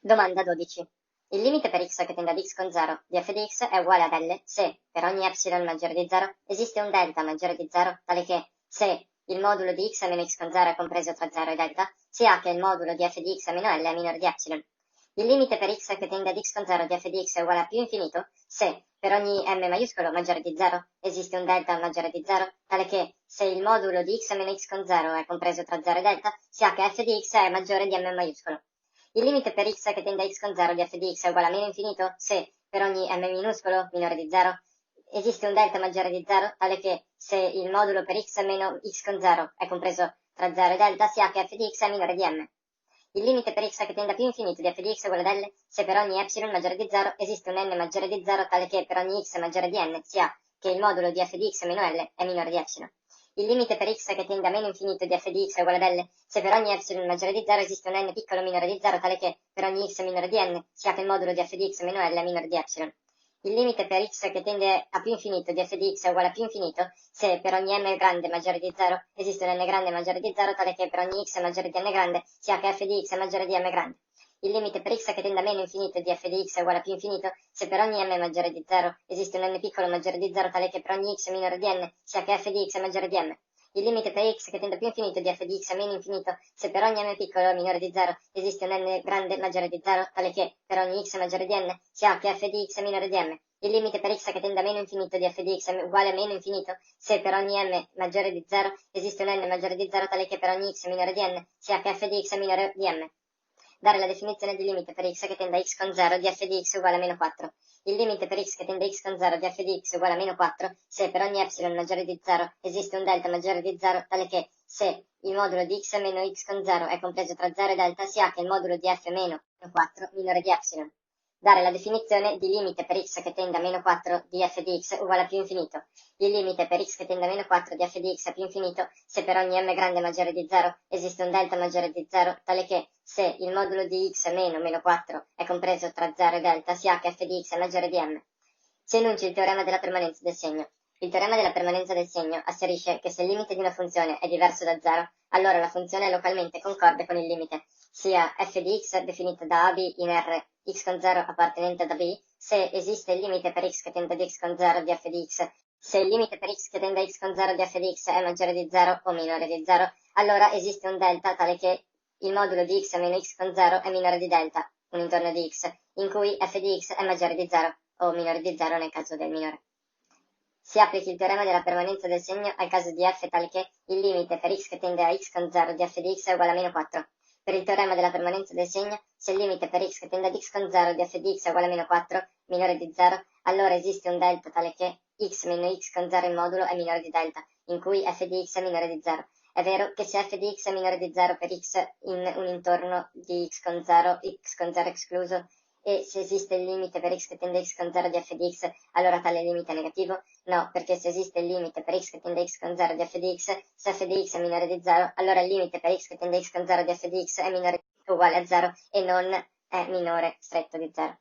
Domanda 12. Il limite per x che tende ad x con 0 di f di x è uguale ad L se, per ogni epsilon maggiore di 0, esiste un delta maggiore di 0, tale che, se il modulo di x meno x con 0 è compreso tra 0 e delta, sia che il modulo di f di x meno L è minore di epsilon. Il limite per x che tende ad x con 0 di f di x è uguale a più infinito se, per ogni m maiuscolo maggiore di 0, esiste un delta maggiore di 0, tale che, se il modulo di x meno x con 0 è compreso tra 0 e delta, sia che f di x è maggiore di m maiuscolo. Il limite per x che tende a x con 0 di f di x è uguale a meno infinito se, per ogni m minuscolo minore di 0, esiste un delta maggiore di 0, tale che, se il modulo per x meno x con 0 è compreso tra 0 e delta, sia che f di x è minore di m. Il limite per x che tende a più infinito di f di x è uguale ad L se per ogni epsilon maggiore di 0 esiste un n maggiore di 0, tale che per ogni x maggiore di n, sia che il modulo di f di x meno L è minore di epsilon. Il limite per x che tende a meno infinito di f di x è uguale ad L se per ogni epsilon maggiore di 0 esiste un n piccolo minore di 0, tale che per ogni x minore di n, sia che il modulo di f di x meno L è minore di epsilon. Il limite per x che tende a più infinito di f di x è uguale a più infinito se per ogni m grande maggiore di 0 esiste un n grande maggiore di 0, tale che per ogni x maggiore di n grande, sia che f di x è maggiore di m grande. Il limite per x che tende a meno infinito di f di x è uguale a più infinito se per ogni m maggiore di 0 esiste un n piccolo maggiore di 0, tale che per ogni x minore di n, sia che f di x è maggiore di m. Il limite per x che tende a più infinito di f di x è meno infinito se per ogni m piccolo minore di 0 esiste un n grande maggiore di 0, tale che per ogni x maggiore di n, sia che f di x è minore di m. Il limite per x che tende a meno infinito di f di x è uguale a meno infinito se per ogni m maggiore di 0 esiste un n maggiore di 0, tale che per ogni x minore di n, sia che f di x è minore di m. Dare la definizione di limite per x che tende a x con 0 di f di x uguale a meno 4. Il limite per x che tende a x con 0 di f di x uguale a meno 4 se per ogni epsilon maggiore di 0 esiste un delta maggiore di 0, tale che, se il modulo di x meno x con 0 è compreso tra 0 e delta, sia che il modulo di f meno 4 minore di epsilon. Dare la definizione di limite per x che tende a meno 4 di f di x uguale a più infinito. Il limite per x che tende a meno 4 di f di x è più infinito se per ogni m grande maggiore di 0 esiste un delta maggiore di 0, tale che, se il modulo di x meno 4 è compreso tra 0 e delta, sia che f di x è maggiore di m. Si enunci il teorema della permanenza del segno. Il teorema della permanenza del segno asserisce che se il limite di una funzione è diverso da 0, allora la funzione è localmente concorde con il limite, sia f di x definita da ab in R x con 0 appartenente ad ab, se esiste il limite per x che tende ad x con 0 di f di x. Se il limite per x che tende a x con 0 di f di x è maggiore di 0 o minore di 0, allora esiste un delta tale che il modulo di x meno x con 0 è minore di delta, un intorno di x, in cui f di x è maggiore di 0 o minore di 0 nel caso del minore. Si applichi il teorema della permanenza del segno al caso di f tale che il limite per x che tende a x con 0 di f di x è uguale a meno 4. Per il teorema della permanenza del segno, se il limite per x che tende ad x con 0 di f di x è uguale a meno 4, minore di 0, allora esiste un delta tale che x meno x con 0 in modulo è minore di delta, in cui f di x è minore di 0. È vero che se f di x è minore di 0 per x in un intorno di x con 0 escluso, e se esiste il limite per x che tende a x con 0 di f di x, allora tale limite è negativo? No, perché se esiste il limite per x che tende a x con 0 di f di x, se f di x è minore di 0, allora il limite per x che tende a x con 0 di f di x è minore o uguale a 0 e non è minore stretto di 0.